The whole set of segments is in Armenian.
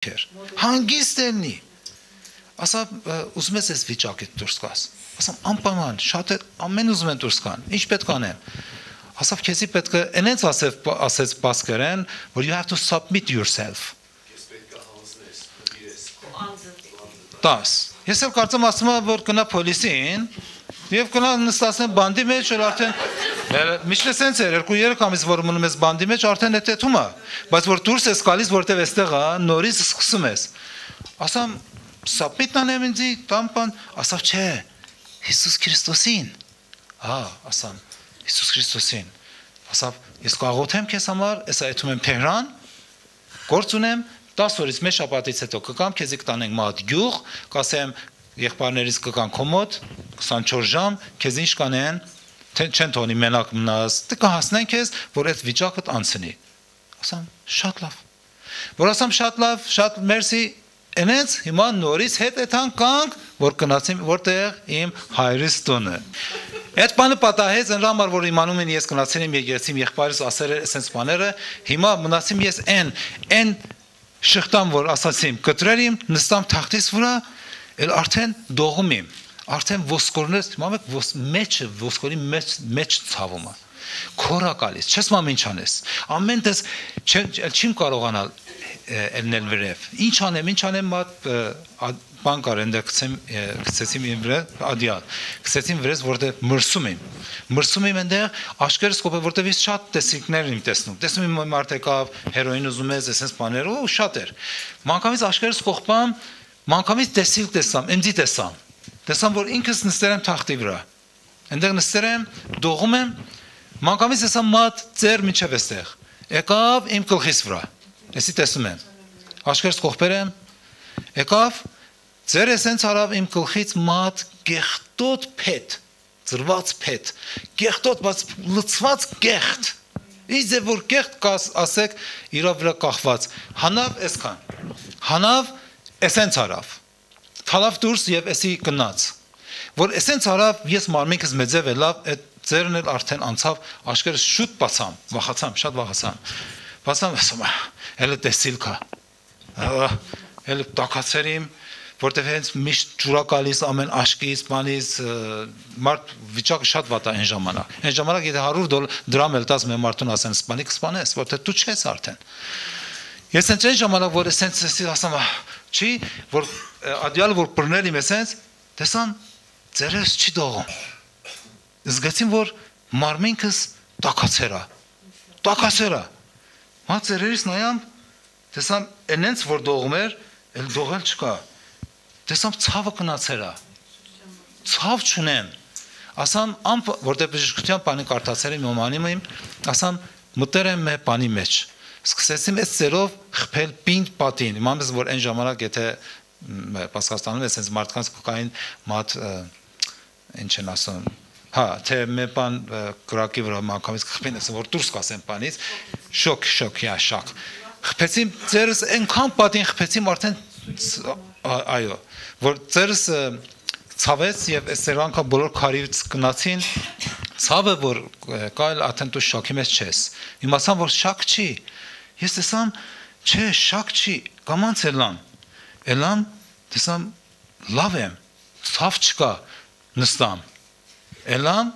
Հանգիստ ելնի։ Ասա ուզում ես այս վիճակից դուրս գաս։ Ասամ անպայման, շատ ամեն ուզում են դուրս գան։ Ինչ պետք անեմ։ Ասավ քեզի պետք է այնց ասեց Բասկերեն, որ you have to submit yourself։ Ես պետք է հանձնես, Տաս։ Ես էլ կարծեմ ասում եմ, որ գնա պոլիսին եւ գնա նստացնեն բանդի մեջ, որ արդեն միշտ էսենց էր 2-3 ամիս որ մնում ես բանդի մեջ, արդեն է տեթում է, բայց որ դուրս ես գալիս, որտեվ էստեղ է, նորից սկսում ես։ Ասամ սապիտն անեմ ինձի, տամպան, ասավ չէ, Հիսուս Քրիստոսին։ Ասամ Հիսուս Քրիստոսին։ Ասավ ես կաղոթեմ քեզ համար, էսա այդում եմ Թեհրան, գործ ունեմ 10 օրից մեկ շաբաթից հետո կգամ, քեզի կտանենք մատ գյուղ, կասեմ եղբայրներից կգան քո մոտ 24 ժամ, քեզ ինչ կանեն, չեն թողնի մենակ մնաս, դե կհասնեն քեզ, որ այդ վիճակդ անցնի։ Ասամ շատ լավ։ Որ ասամ շատ լավ, շատ մերսի, այնց հիմա նորից հետ էթան կանք, որ գնացիմ որտեղ իմ հայրս տունը։ Այդ բանը պատահեց այն համար որ իմանում են ես գնացել եմ եկեղեցի եղբայրս ասել էր այսպես բաները, հիմա մնացիմ ես այն շղթան որ ասացիմ, կտրել իմ, նստամ թախտիս վրա, էլ արդեն դողում իմ, արդեն ոսկորնես, հիմա մեջը ոսկորի մեջ ցավում է։ Քորա գալիս, չես մամ ինչ անես։ Ամեն տես չեմ կարողանալ ելնել վրև։ Ինչ անեմ, բան կար այնտեղ գցեցիմ իմ վրա, ադիալ։ Գցեցիմ վրես, որտեղ մրսում եմ այնտեղ, աշկերս կոպե, որտեղ ես շատ տեսիկներ եմ տեսնում։ Տեսնում եմ մարդ եկավ, հերոին ուզում ես, այսպես բաներ, ու շատ էր։ Մանկամից աշկերս կողպամ, մանկամից տեսիլ տեսամ, ինձի տեսամ, որ ինքս նստել եմ թախտի վրա։ Այնտեղ նստել եմ, դողում եմ, մանկամից տեսամ մատ ծեր միջև էստեղ։ Եկավ իմ գլխիս վրա։ Էսի տեսնում եմ։ Աշկերս կողպեր եմ, եկավ Ձեր էսենց արավ իմ գլխից մատ գեղտոտ փետ, ծրված փետ, գեղտոտ, բայց լցված գեղտ։ Ինչ է որ գեղտ կաս ասեք իրա վրա կախված։ Հանավ էսքան։ Հանավ էսենց արավ։ Թալավ դուրս եւ էսի գնաց։ Որ էսենց արավ ես մարմինքս մեծև է լավ, այդ ձերն էլ արդեն անցավ, աշկերս շուտ բացամ, վախացամ, շատ վախացամ։ Բացամ, ասում եմ, տեսիլ կա։ Էլ տակացեր իմ որտեղ հենց միշտ ջուրա գալիս ամեն աշկից, բանից, մարդ վիճակը շատ վատ է այն ժամանակ։ Այն ժամանակ եթե 100 դրամ էլ տաս մեր մարդուն ասեն սպանի կսպանես, որտեղ դու չես արդեն։ Ես այն ժամանակ որ էսենց ասամ, չի, որ ադյալ որ բռնել իմ էսենց, տեսան ձերս չի դողում։ Զգացին որ մարմինքս տակացեր է։ Մա ձերերից նայամ, տեսամ այնց որ դողում էր, էլ դողել չկա։ Տեսամ ցավը գնացել է։ Ցավ չունեմ։ Ասամ որտեղ բժշկության բանի կարդացել եմ իմանիմ, ասամ մտեր եմ մեր բանի մեջ։ Սկսեցիմ այս ծերով խփել պինդ պատին։ Իմամս որ այն ժամանակ եթե Պասխաստանում է sense մարդկանց կոկային մատ ինչ են ասում։ Հա, թե մեր բան գրակի վրա մանկամից խփին ասեմ որ դուրս կասեմ բանից, շոկ, շոկ։ Խփեցիմ ծերս այնքան պատին խփեցիմ արդեն այո, որ ծերս ցավեց եւ այս սերանքը բոլոր քարից գնացին, ցավը որ կայլ արդեն դու շոկի մեջ չես։ Իմացան որ շակ չի։ Ես տեսամ, չէ, շակ չի, կամանց Էլամ, տեսամ լավ եմ, ցավ չկա, նստամ։ Էլամ,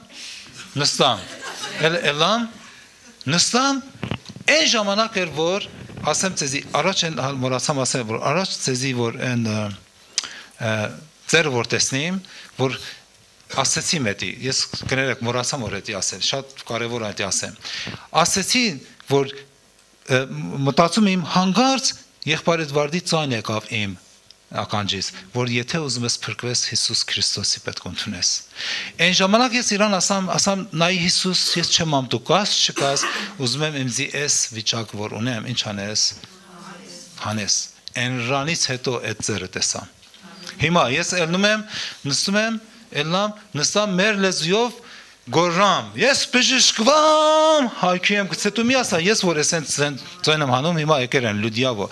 նստամ, այն ժամանակ էր որ ասեմ ցեզի առաջ են մորացամ ասել որ առաջ ցեզի որ այն ծեր որ տեսնեմ որ ասեցի մետի ես կներեք մորացամ որ էդի ասել շատ կարևոր է դա ասեմ ասեցի որ մտածում եմ հանգարց եղբայրդ վարդի ցայն եկավ իմ ականջից որ եթե ուզում ես փրկվես Հիսուս Քրիստոսի պետք ընդունես այն ժամանակ ես իրան ասամ նայ Հիսուս ես չեմ ամ դու կաս չկաս ուզում եմ ինձի էս վիճակ որ ունեմ ինչ անես հանես այնրանից հետո այդ ծերը տեսամ հիմա ես ելնում եմ նստում եմ ելնամ նստամ մեր լեզվով գորամ ես բժշկվամ հայքի եմ գցետու մի ասա ես որ էսեն ծոյնեմ հանում հիմա եկեր են լուդիավո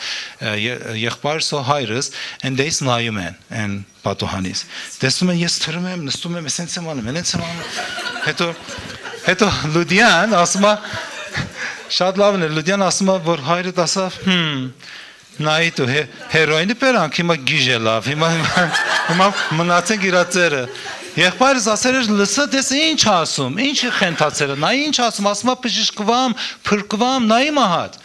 եղբայրս ու հայրս այնտեղից նայում են այն պատոհանից տեսնում են ես թրում եմ նստում եմ էսենց եմ անում հետո լուդիան ասում է շատ լավն է լուդիան ասում է որ հայրդ ասավ նայի դու հերոինի բերանք հիմա գիժե լավ հիմա մնացենք իրա ծերը եղբայրս ասել էր լսա դες ինչ ասում ինչի խենթացել նա ինչ ասում ասում բժշկվամ փրկվամ նայի մահատ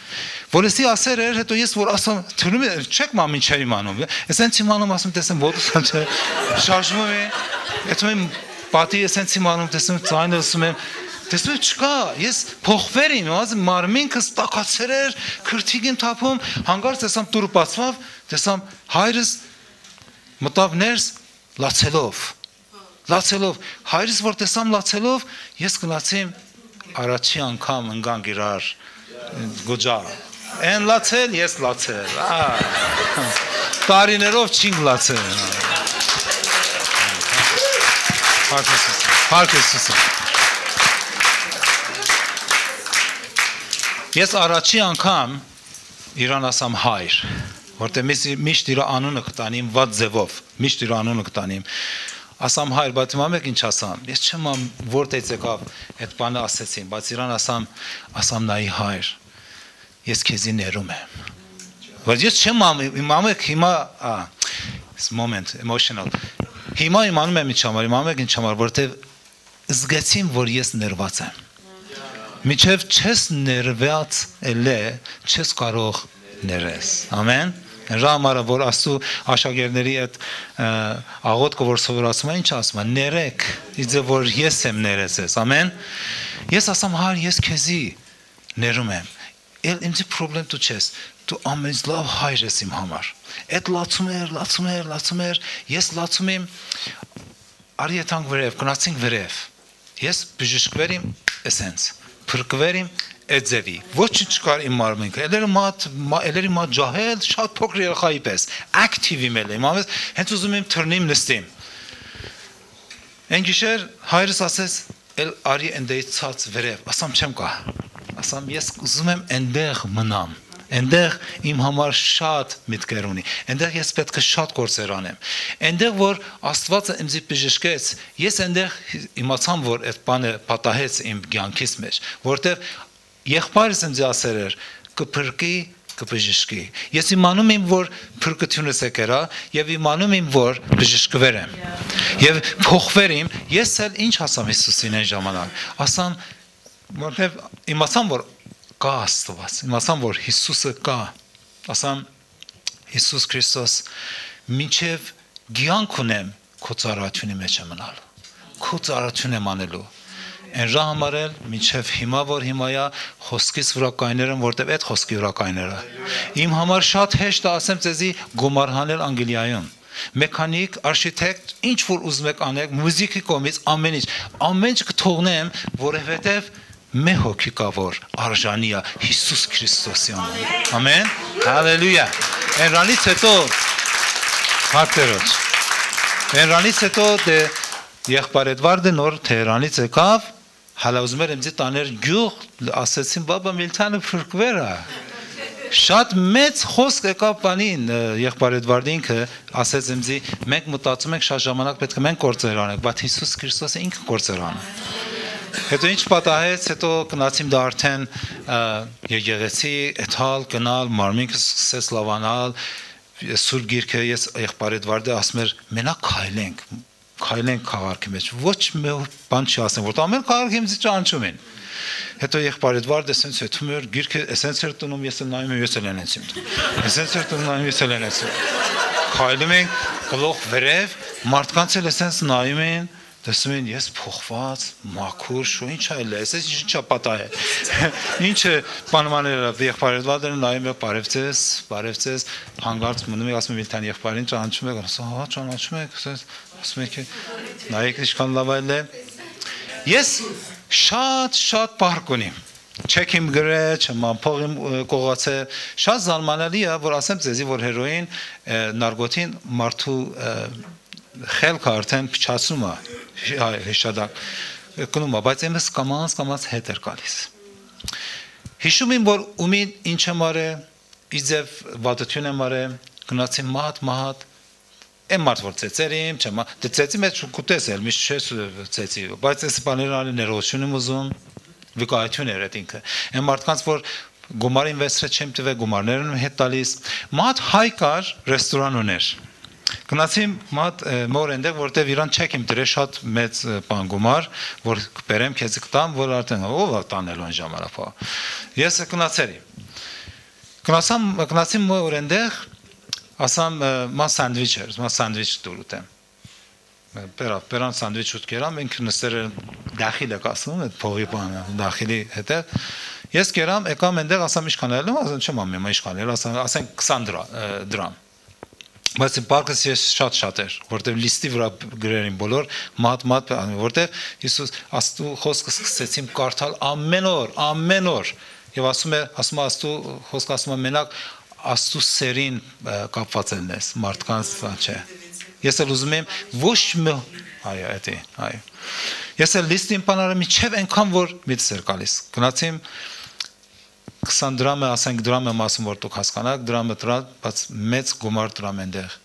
որեսի ասել էր հետո ես որ ասում թվում է չեք մամ ինչ էր իմանում այսենց իմանում ասում տեսեմ ոտսան չէ շարժվում է հետո իմ պատի այսենց իմանում տեսնում ձայնը ասում եմ տեսնում չկա ես փոխվեր իմ ասում մարմինքս տակացել էր քրթիգին թափում հանգարց տեսամ դուրը բացավ տեսամ հայրս մտավ ներս լացելով հայրս որ տեսամ լացելով ես գնացի առաջի անգամ ընկանք իրար գոջա են լացել ես լացել տարիներով չինք լացել Փարքեսս Ես առաջի անգամ իրան ասամ հայր, որտեղ միշտ իր անունը կտանիմ վատ ձևով, միշտ իր անունը կտանիմ, ասամ հայր, բայց հիմա մեկ ինչ ասամ, ես չեմ որտեղից եկավ այդ բանը ասեցին, բայց իրան ասամ նայի հայր, ես քեզի ներում եմ, բայց ես չեմ հիմա մեկ հիմա, moment, emotional, հիմա իմանում եմ ինչ համար, հիմա մեկ ինչ համար, որտեղ զգացին, որ ես ներված եմ Միջև չես ներված էլ է, չես կարող ներես, ամեն, ժամարը, որ ասու աշագերների այդ աղոտքը, որ սովորացում է, ինչ ասում է, ներեք, իձե, որ ես եմ ներեսես, ամեն, ես ասամ, հայր, ես քեզի ներում եմ, էլ իմձի պրոբլեմ դու չես, դու ամենից լավ հայր ես իմ համար, այդ լացում էր, ես լացում եմ, արի եթանք վերև, կնացինք վերև, ես բժշկվեր իմ էսենց, Փրկվերիմ էձևի ոչ չկար իմ մարմինքը էլերի մատ ջահել շատ փոքր երեխայի պես ակտիվ իմել եմ հենց ուզում եմ թռնիմ նստիմ Այն գիշեր հայրս ասեց էլ արի ընդեից ցած վերև ասամ չեմ կա ասամ ես ուզում եմ այնտեղ մնամ Այնտեղ իմ համար շատ միտքեր ունի այնտեղ ես պետք է շատ գործեր անեմ այնտեղ որ Աստվածը ինձ բժշկեց ես այնտեղ իմացամ որ այդ բանը պատահեց իմ կյանքիս մեջ որտեղ եղբայրս ինձ ասել էր կփրկի կբժշկի ես իմանում եմ որ փրկությունս եկերա եւ իմանում եմ որ բժշկվեր եմ եւ փոխվեր եմ ես էլ ինչ ասամ Հիսուսին այն ժամանակ ասամ որտեղ իմացամ որ կա Աստված, իմացամ, որ Հիսուսը կա, ասամ, Հիսուս Քրիստոս, մինչև գյանք ունեմ, քո ծառայությունի մեջ եմ մնալու, քո ծառայություն եմ անելու, այն համար էլ, մինչև հիմա, որ հիմայա, խոսքից վրա կայներ եմ, որտև այդ խոսքի վրա կայները, իմ համար շատ հեշտ է ասեմ ձեզի գումարհանել Անգլիայում, մեքանիկ, արխիտեկտ, ինչ որ ուզում եք անեք, մուզիկի կողմից, ամեն ինչ կթողնեմ, որովհետև Մեր հոգի կա որ արժանի է Հիսուս Քրիստոսի անունով։ Ամեն։ Հալելույա։ Այնրանից հետո հարցերոց։ Այնրանից հետո դե եղբայր Էդվարդը նոր Թեհրանից եկավ, հալա ուզում էր ինձ տաներ գյուղ, ասեցին բաբա Միլթանը փրկվեր է։ Շատ մեծ խոսք եկավ բանին եղբայր Էդվարդը ինքը ասեց ինձ մենք մտածում ենք շատ ժամանակ պետք է մենք գործեր անենք, բայց Հիսուս Քրիստոսը ինքը գործեր անի։ Հետո ինչ պատահեց, հետո գնացիմ դա արդեն եկեղեցի, էթալ, գնալ, մարմինքս սկսեց լավանալ, սուրբ գիրքը ես եղբայր Էդվարդը ասում էր մենակ քայլենք քաղաքի մեջ, ոչ մի բան չի ասեմ, որ ամեն քաղաքի մեջ ճանաչում են։ Հետո եղբայր Էդվարդը ասենց հետում էր գիրքը էսենց էր տնում, ես էլ նայում եմ, ես էլ ենեցիմ։ Էսենց էր տնում, նայում ես էլ ենեցիմ։ Քայլում ենք գլուխ վերև, մարդկանց էլ էսենց նայում են Տեսնում են ես փոխված, մաքուր, շո ինչ այլ է, այսպես ինչա պատահել։ Ինչը բանմաները եղբայր Էդվարդը նայում է բարևձես, հանգարց մնում եք ասում Միլթան եղբայրին ճանաչում եք, ասում հա ճանաչում եք, ասում եք նայեք ինչքան լավ է։ Ես շատ պարկ ունիմ։ Չեք իմ գրել, չեմ փողիմ կողացել, շատ զարմանալի է, որ ասեմ ձեզի, որ հերոին, նարգոտին մարդու խելքը արդեն փչացնում է, հեշտադակ, կնում է, բայց եմս կամաց հետ էր գալիս։ Հիշում եմ, որ ումին ինչ եմ արել, իձև վատություն եմ արել, գնացի մահատ, այն մարդ որ ծեցեր իմ, չեմ, դե ծեցի մեջ կուտես էլ, միշտ չես ծեցի, բայց այս բաները անի ներողություն եմ ուզում, վկայություն էր այդ ինքը, այն մարդկանց որ գումարին վեսրե չեմ տվե գումարներն հետ տալիս մատ հայ կար ռեստորան ուներ գնացիմ մատ մոր այնտեղ որտեվ իրան չեք իմ դրե շատ մեծ բան գումար որ բերեմ քեզ կտամ որ արդեն ով է տանելու այն ժամանակա ես գնացիմ մոր այնտեղ ասամ մա սանդվիչ էր մա սանդվիչ դուր ուտեմ Պերան սանդվիչ ուտկերամ, մենք նստեր դախիլ եք ասում, այդ փողի բանը, դախիլի հետը, ես կերամ, եկամ ենդեղ, ասամ իշխանել եմ, ասեմ չեմ ամեմ իշխանել, ասենք 20 դրամ, բայց պարկս ես շատ էր, որտև լիստի վրա գրերին բոլոր, մատ, որտև Հիսուս աստու խոսքը սկսեցիմ կարդալ ամեն օր, և ասում աստու խոսքը ասում է մենակ աստու սերին կապված են ես, մարդկանց չէ Ես էլ ուզում եմ ոչ մի այո Ես էլ լիստին բանարը միջև այնքան որ միցս էր գալիս գնացիմ 20 դրամը ասենք դրամը մասում որ դուք հասկանաք դրամը դրա բայց մեծ գումար դրամ այնտեղ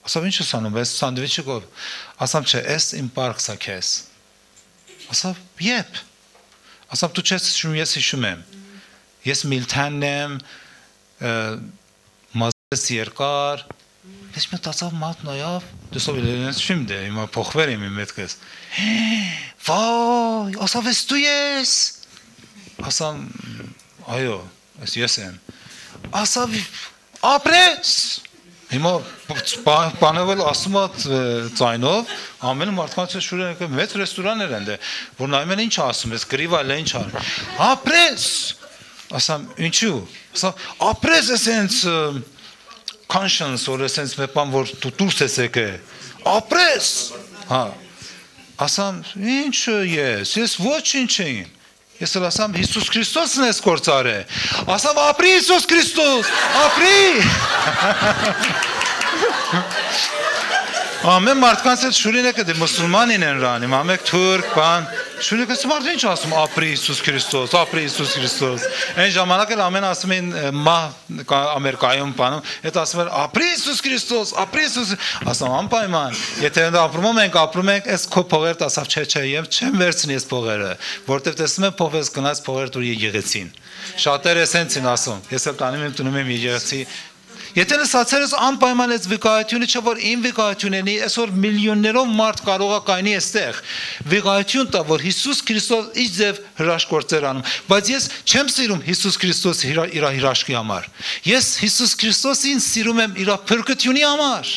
ասավ ինչ ես անում ես սանդվիչը գով ասամ չէ էս իմ պարկսա քեզ ասավ եփ ասավ դու չես ես հիշում եմ ես միլթանն եմ մազես երկար Ես մտածավ մատ նայավ, դեսով իրենց չիմ դե, հիմա փոխվեր եմ իմ հետքես։ Վայ, ասավ ես դու ես։ Ասամ, այո, ես եմ։ Ասավ, ապրես։ Հիմա բանավել ասում ծայնով, ամեն մարդկանց շուրջ մեծ ռեստորաններ են դե, որ նայում են ինչ ասում ես, գրիվալ է ինչ ար։ Ապրես։ Ասամ, ինչու։ Ասավ, ապրես ես հենց conscience or sense me pan vor tu turses că apres asam ինչ ես ոչ ինչ եմ ես ասամ Հիսուս Քրիստոսն է սկորցարը ասամ ապրի Հիսուս Քրիստոս ապրի Ամեն մարդկանց հետ շուրին է կդի մուսուլմանին են ռանում, ամեք թուրք, բան, շուրին է մարդը ինչ ասում, ապրի Հիսուս Քրիստոս, այն ժամանակ էլ ամեն ասում են մա ամերկայում բանում, հետ ասում են ապրի Հիսուս Քրիստոս, ասում անպայման, եթե ապրում ենք, ես քո փողերդ ասավ չէ, եմ չեմ վերցնի ես փողերը, որտև տեսնում եմ փողես գնաց փողեր դուր եկեղեցին, շատերը սենց են ասում, ես էլ տանում եմ տնում եմ եկեղեցի Եթե լսացերս անպայման այս վկայությունը չէ որ իմ վկայությունն է, այսօր միլիոններով մարդ կարող է կայնի այստեղ։ Վկայություն տա որ Հիսուս Քրիստոս ինչ ձև հրաշքորձեր անում, բայց ես չեմ սիրում Հիսուս Քրիստոսի իր հրաշքի համար։ Ես Հիսուս Քրիստոսին սիրում եմ իր փրկությունի համար։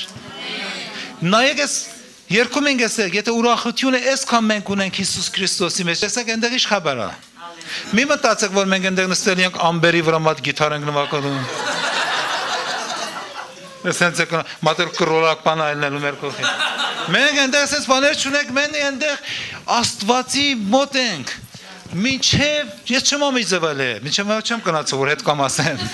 Նայեք ես երկում ենք էսեք, եթե ուրախությունը այսքան մենք ունենք Հիսուս Քրիստոսի մեջ, տեսեք այնտեղ ինչ խաբար է։ Մի մտածեք որ մենք այնտեղ նստել ենք ամբերի վրա մատ գիտար ենք նվագում Սենց է մատել կրոլակ պան այլնելու մեր կողքին։ Մենք այնտեղ սենց բաներ չունենք, մենք այնտեղ աստվածի մոտ ենք։ Մինչև, ես չեմ ամիջ ձևալ է, մինչև մեղ չեմ կնացով, որ հետ կամ ասեմ։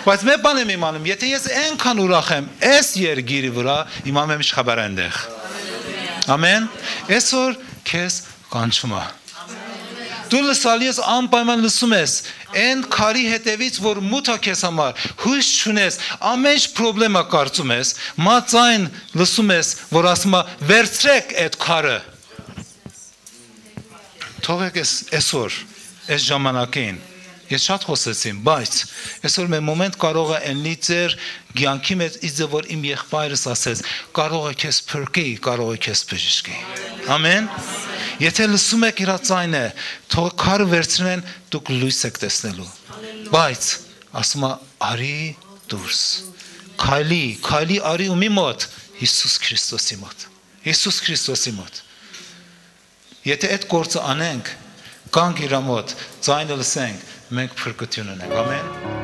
Բայց մեր բան եմ իմանում, եթե ես ենքան ուրախ եմ, ես երգիրի վրա, իմամ եմ ինչ խաբար այնտեղ։ Ամեն, այսօր կեզ կանչում է։ Դու լսալի ես անպայման լսում ես, այն քարի հետևից, որ մութա քեզ համար, հույս չունես, ամեն պրոբլեմա կարծում ես, մածայն լսում ես, որ ասում է, վերցրեք այդ քարը։ Թողեք այսօր, այս ժամանակին, ես շատ խոսեցիմ, բայց այսօր մեր մոմենտ կարող է եննի ձեր գյանքի մեջ իձը, որ իմ եղբայրս ասեց, կարող է քեզ փրկի, կարող է քեզ բժշկի։ Ամեն։ Եթե լսում եք իր ծայնը, թող քարը վերցնեն, դուք լույս եք տեսնելու։ Բայց ասում է արի դուրս։ Քայլի արի ումի մոտ, Հիսուս Քրիստոսի մոտ։ Հիսուս Քրիստոսի մոտ։ Եթե այդ գործը անենք, գանք իր մոտ, ծայնը լսենք, մենք փրկություն ունենք։ Ամեն։